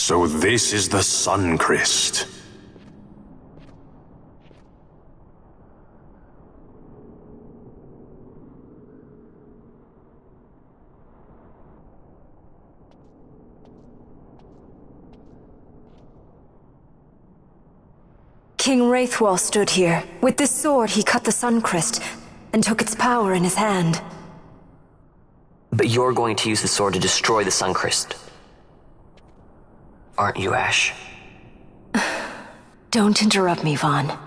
So this is the Sun Crest. King Wraithwall stood here. With this sword, he cut the Sun Crest and took its power in his hand. But you're going to use the sword to destroy the Sun Crest. Aren't you, Ash? Don't interrupt me, Vaughn.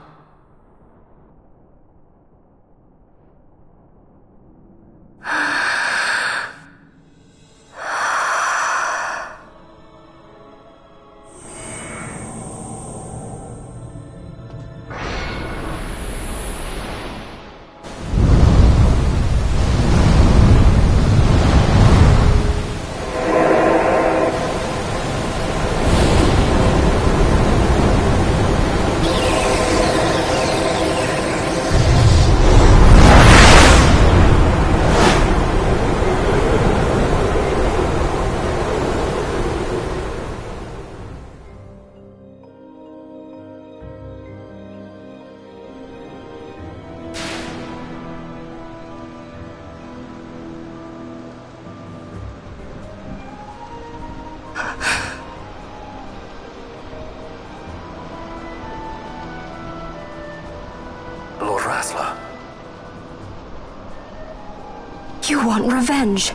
You want revenge?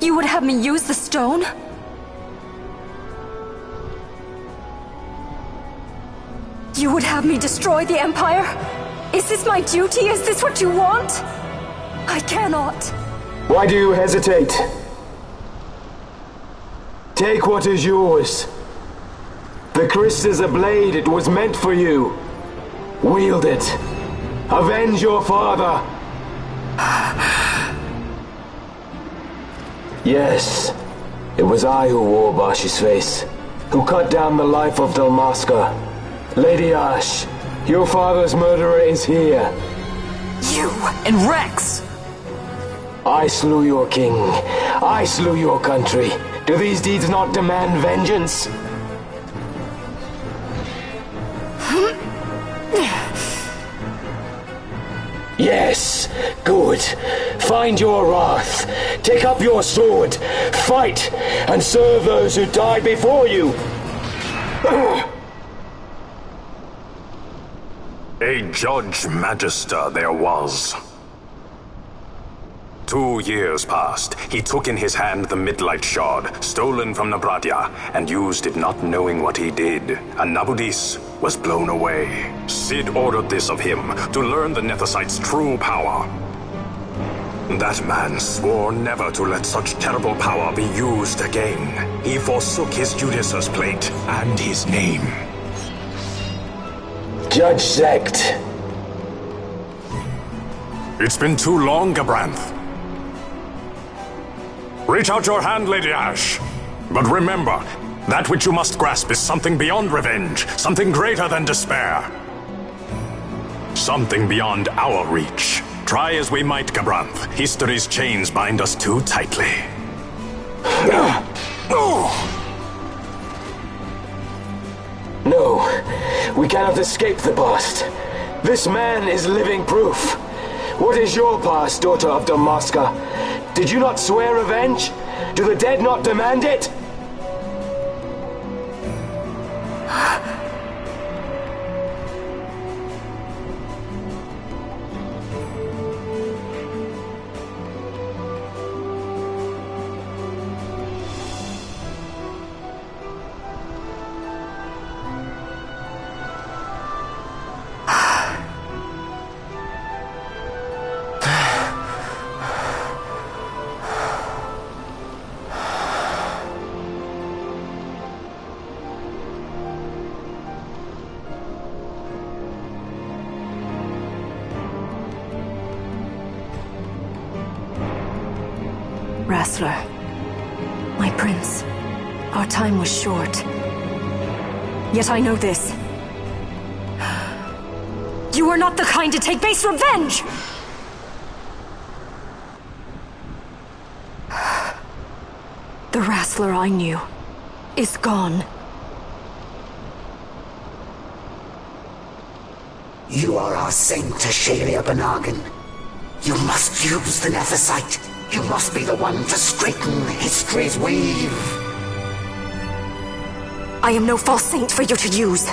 You would have me use the stone? You would have me destroy the Empire? Is this my duty? Is this what you want? I cannot. Why do you hesitate? Take what is yours. The Crest is a blade. It was meant for you. Wield it. Avenge your father. Yes, it was I who wore Bashi's face, who cut down the life of Dalmasca. Lady Ash, your father's murderer is here. You and Rex! I slew your king. I slew your country. Do these deeds not demand vengeance? Yes, good. Find your wrath. Take up your sword. Fight, and serve those who died before you. A Judge Magister there was. 2 years passed. He took in his hand the Midlight Shard, stolen from Nabradia, and used it not knowing what he did. And Nabudis was blown away. Sid ordered this of him, to learn the Nethicite's true power. That man swore never to let such terrible power be used again. He forsook his Judasus plate and his name. Judge Zekt. It's been too long, Gabranth. Reach out your hand, Lady Ash. But remember, that which you must grasp is something beyond revenge, something greater than despair. Something beyond our reach. Try as we might, Gabranth, history's chains bind us too tightly. No, we cannot escape the past. This man is living proof. What is your past, daughter of Dalmasca? Did you not swear revenge? Do the dead not demand it? Rassler, my prince, our time was short. Yet I know this. You are not the kind to take base revenge! The Rassler I knew is gone. You are our saint, Ashalia Banagin. You must use the Nephesite. You must be the one to straighten history's weave. I am no false saint for you to use.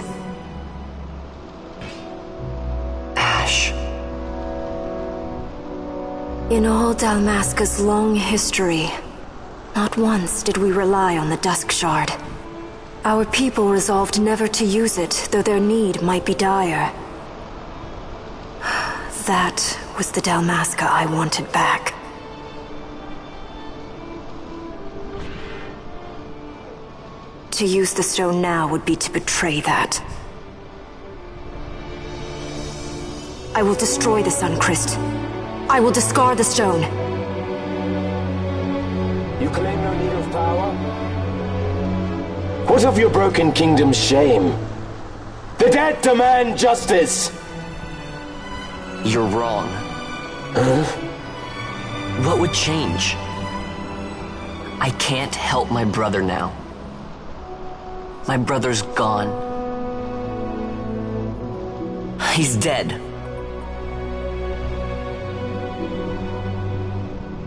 Ash. In all Dalmasca's long history, not once did we rely on the Dusk Shard. Our people resolved never to use it, though their need might be dire. That was the Dalmasca I wanted back. To use the stone now would be to betray that. I will destroy the Suncrest. I will discard the stone. You claim no need of power? What of your broken kingdom's shame? The dead demand justice! You're wrong. Huh? What would change? I can't help my brother now. My brother's gone. He's dead.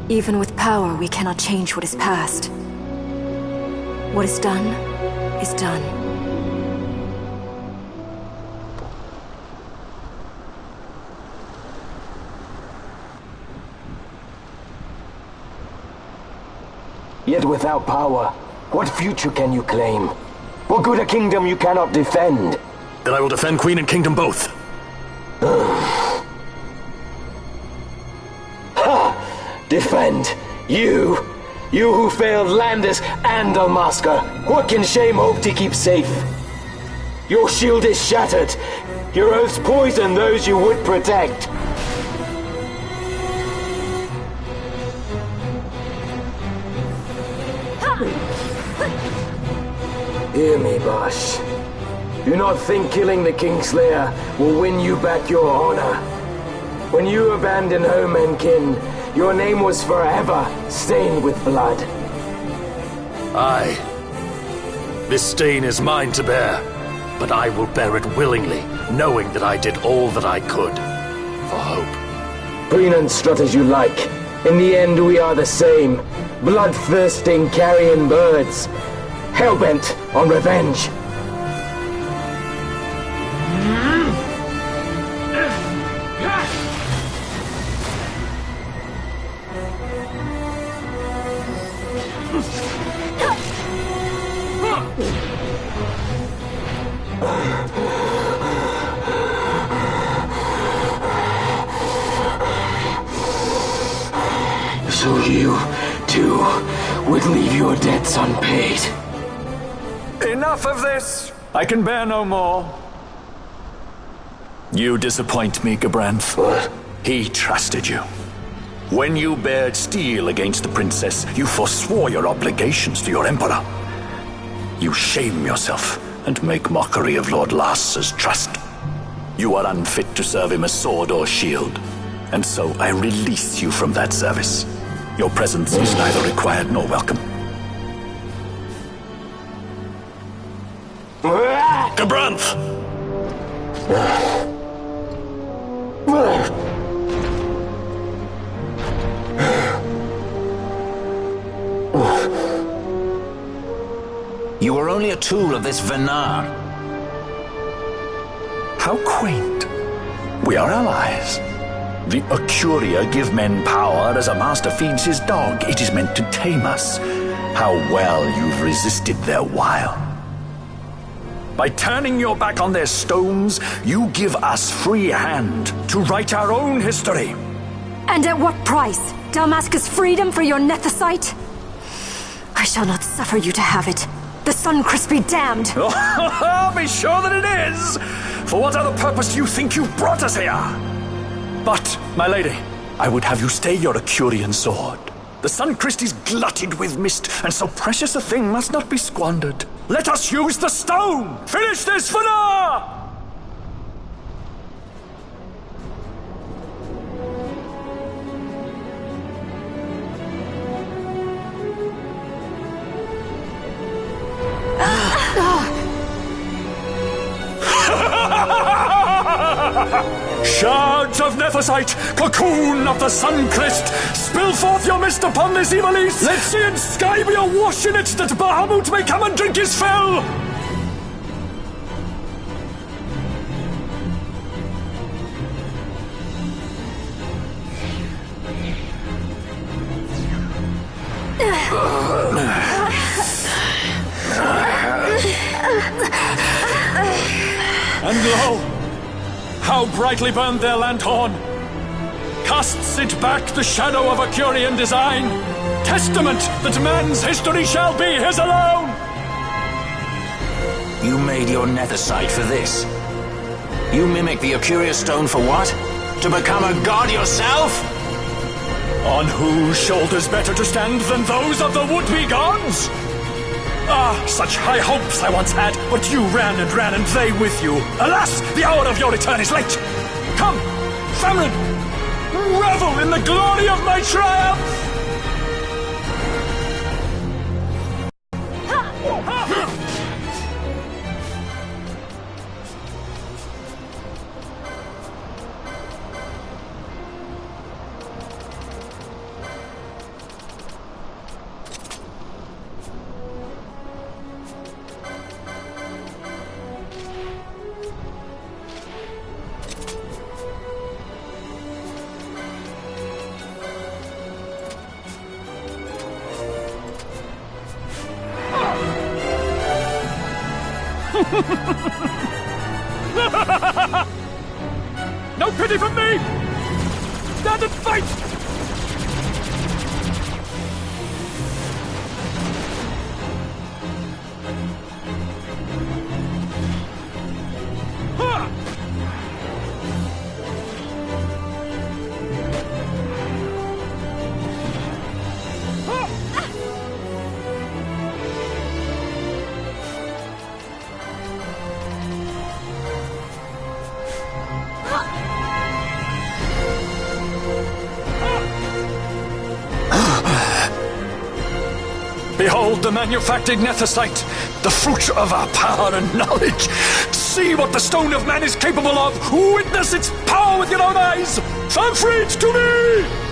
Even with power, we cannot change what is past. What is done, is done. Yet without power, what future can you claim? What good a kingdom you cannot defend? Then I will defend Queen and Kingdom both. Defend? You? You who failed Landis and Dalmasca. What can shame hope to keep safe? Your shield is shattered. Your oaths poison those you would protect. Hear me, Bosh. Do not think killing the Kingslayer will win you back your honor. When you abandoned home and kin, your name was forever stained with blood. Aye. This stain is mine to bear, but I will bear it willingly, knowing that I did all that I could for hope. Preen and strut as you like. In the end, we are the same. Bloodthirsting carrion birds. Hellbent on revenge. So you, too, would leave your debts unpaid. Enough of this! I can bear no more. You disappoint me, Gabranth. What? He trusted you. When you bared steel against the princess, you forswore your obligations to your emperor. You shame yourself and make mockery of Lord Lars's trust. You are unfit to serve him as sword or shield, and so I release you from that service. Your presence is neither required nor welcome. Gabranth! You are only a tool of this Venar. How quaint. We are allies. The Ocuria give men power as a master feeds his dog. It is meant to tame us. How well you've resisted their wile. By turning your back on their stones, you give us free hand to write our own history. And at what price? Dalmasca's freedom for your Nethicite? I shall not suffer you to have it. The Suncrest be damned! Be sure that it is! For what other purpose do you think you brought us here? But, my lady, I would have you stay your Acurian sword. The Suncrest is glutted with mist, and so precious a thing must not be squandered. Let us use the stone! Finish this for now! Shards of Nethicite, cocoon of the Suncrist, spill forth your mist upon this evil east. Let sea and sky be awash in it, that Bahamut may come and drink his fill. And lo, how brightly burned their lanthorn! Casts it back the shadow of a Curian design, testament that man's history shall be his alone! You made your Nethicite for this. You mimic the Acuria stone for what? To become a god yourself? On whose shoulders better to stand than those of the would-be gods? Ah, such high hopes I once had, but you ran, and they with you. Alas, the hour of your return is late. Come, family, revel in the glory of my triumph! No pity from me! Stand and fight! Behold the manufactured Nethicite, the fruit of our power and knowledge. See what the stone of man is capable of. Witness its power with your own eyes. Fanfreed to me!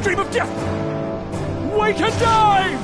Dream of death! Wake and die!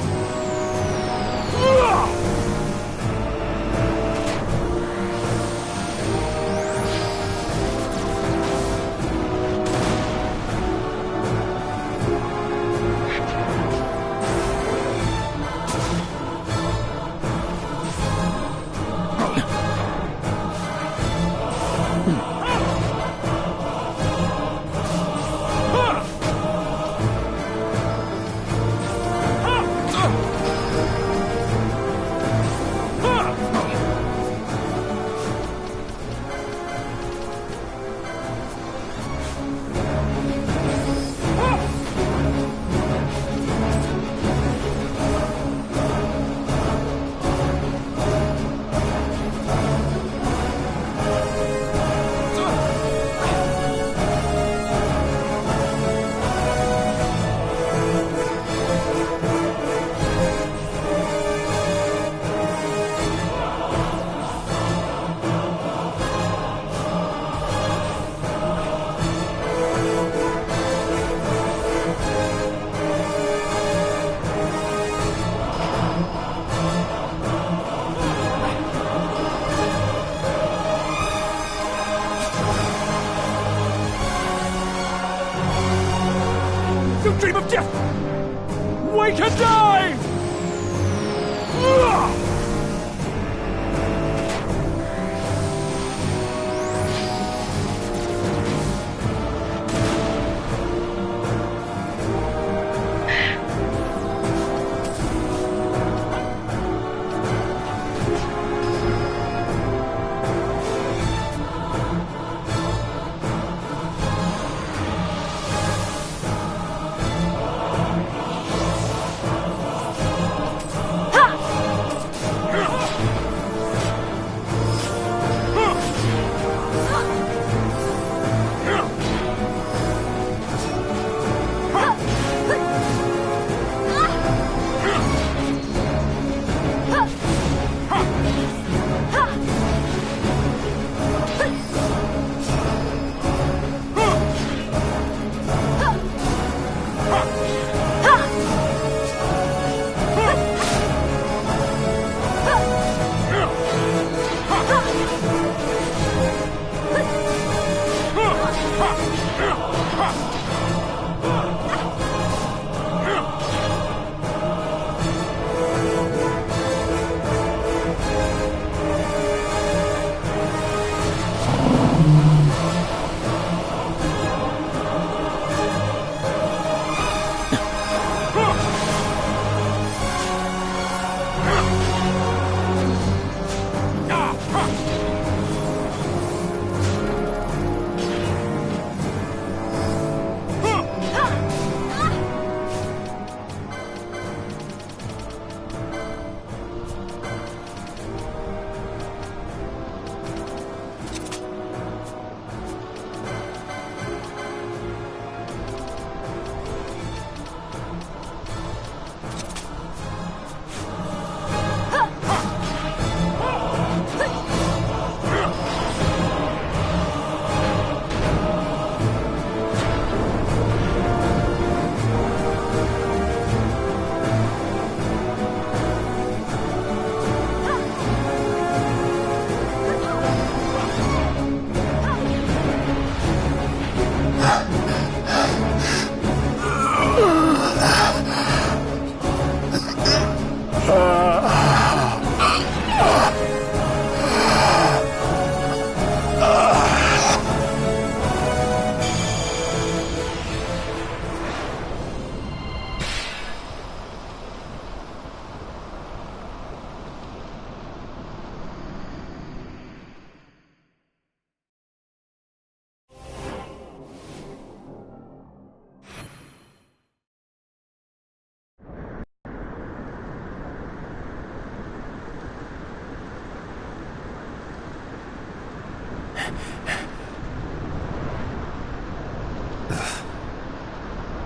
Wake and die!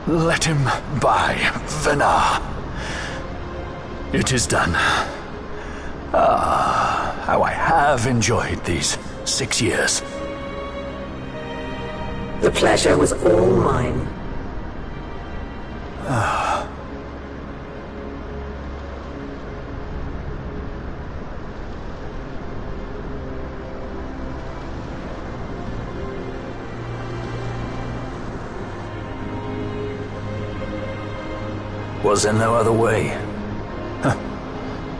Let him by, Venar. It is done. Ah, how I have enjoyed these 6 years. The pleasure was all mine. Was there no other way? Huh.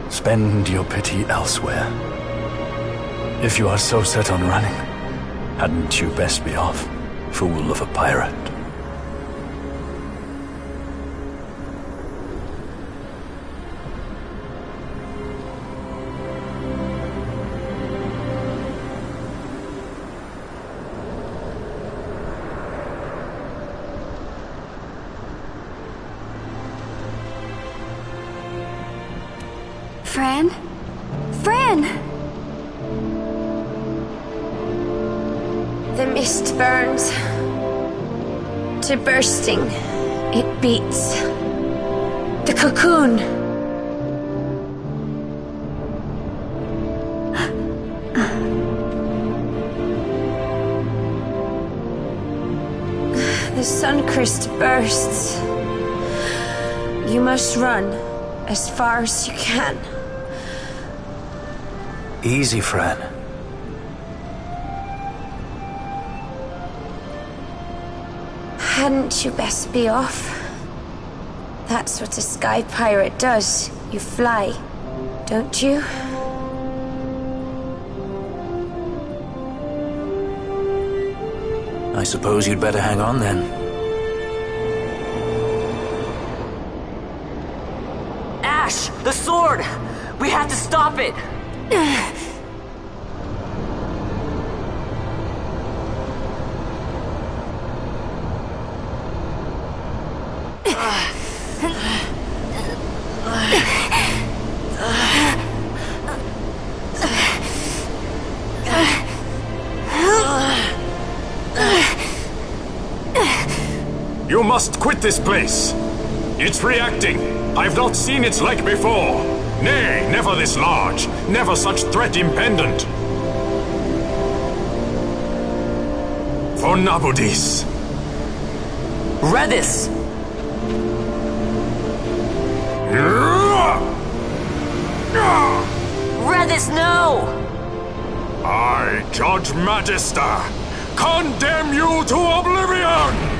Spend your pity elsewhere. If you are so set on running, hadn't you best be off, fool of a pirate? Fran? Fran! The mist burns to bursting. It beats. The cocoon. The Suncrist bursts. You must run as far as you can. Easy, Fran. Hadn't you best be off? That's what a sky pirate does. You fly, don't you? I suppose you'd better hang on then. Ash! The sword! We have to stop it! You must quit this place. It's reacting. I've not seen its like before. Nay, never this large. Never such threat impendent. For Nabudis. Redis! Redis, no! I, Judge Magister, condemn you to oblivion!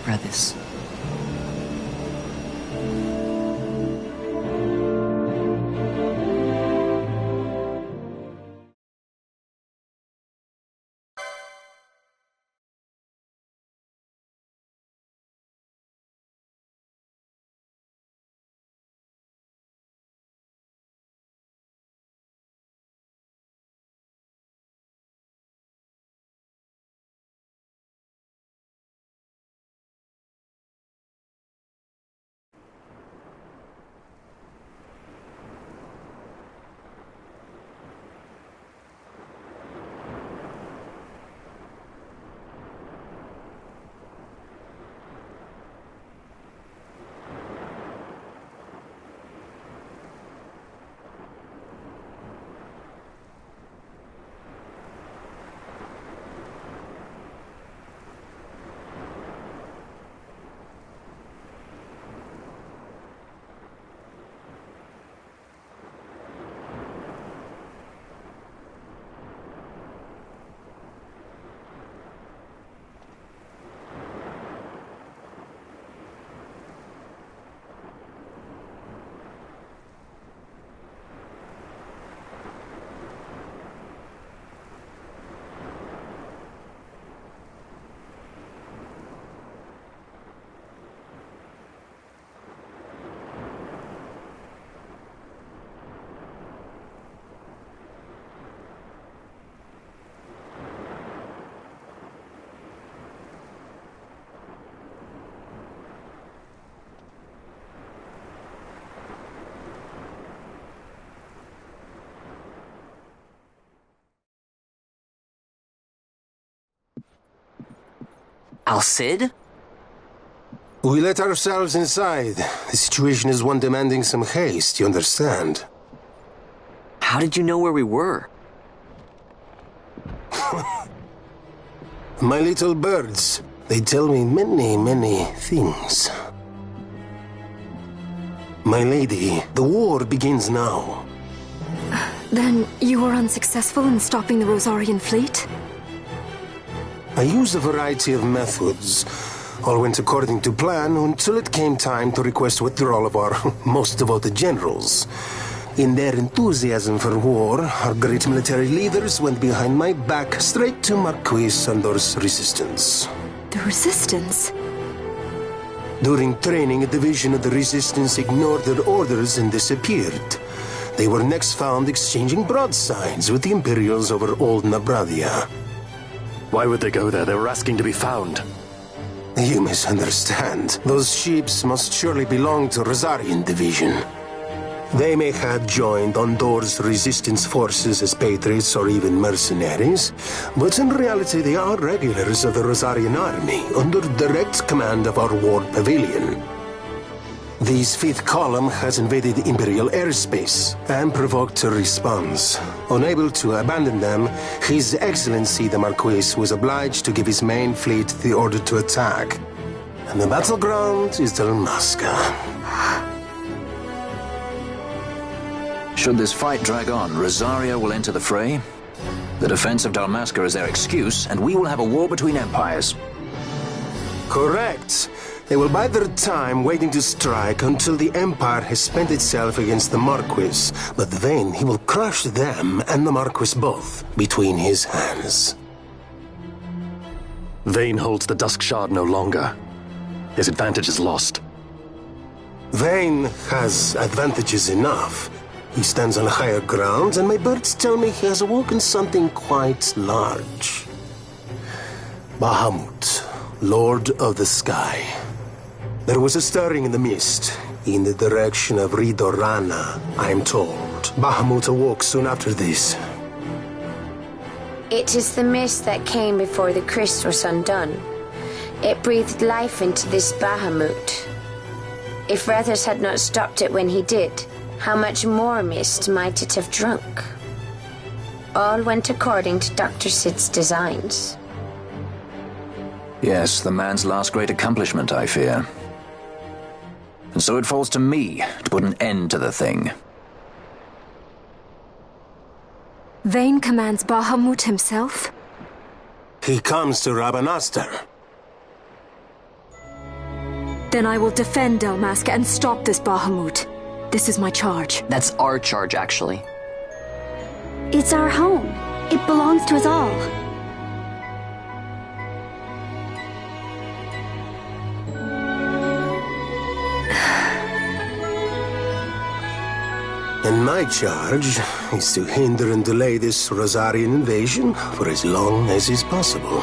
Redis. Al-Cid? We let ourselves inside. The situation is one demanding some haste, you understand? How did you know where we were? My little birds. They tell me many, many things. My lady, the war begins now. Then you were unsuccessful in stopping the Rosarian fleet? I used a variety of methods. All went according to plan until it came time to request withdrawal of our most devoted generals. In their enthusiasm for war, our great military leaders went behind my back straight to Marquis Sandor's resistance. The Resistance? During training, a division of the Resistance ignored their orders and disappeared. They were next found exchanging broadsides with the Imperials over Old Nabradia. Why would they go there? They were asking to be found. You misunderstand. Those ships must surely belong to Rosarian Division. They may have joined Ondor's resistance forces as patriots or even mercenaries, but in reality they are regulars of the Rosarian army, under direct command of our war pavilion. This fifth column has invaded Imperial airspace and provoked a response. Unable to abandon them, His Excellency the Marquis was obliged to give his main fleet the order to attack. And the battleground is Dalmasca. Should this fight drag on, Rosaria will enter the fray. The defense of Dalmasca is their excuse, and we will have a war between empires. Correct. They will bide their time waiting to strike until the Empire has spent itself against the Marquis. But then he will crush them and the Marquis both between his hands. Vayne holds the Dusk Shard no longer. His advantage is lost. Vayne has advantages enough. He stands on higher ground, and my birds tell me he has awoken something quite large. Bahamut, Lord of the Sky. There was a stirring in the mist, in the direction of Ridorana, I am told. Bahamut awoke soon after this. It is the mist that came before the Christ was undone. It breathed life into this Bahamut. If Rethus had not stopped it when he did, how much more mist might it have drunk? All went according to Dr. Sid's designs. Yes, the man's last great accomplishment, I fear. And so it falls to me to put an end to the thing. Vayne commands Bahamut himself? He comes to Rabanastar. Then I will defend Dalmasca and stop this Bahamut. This is my charge. That's our charge, actually. It's our home. It belongs to us all. And my charge is to hinder and delay this Rosarian invasion for as long as is possible.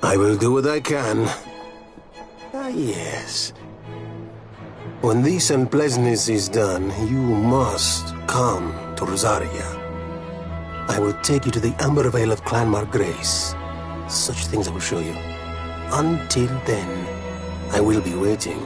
I will do what I can. Ah, yes. When this unpleasantness is done, you must come to Rosaria. I will take you to the Amber Vale of Clan Margrace. Such things I will show you. Until then, I will be waiting.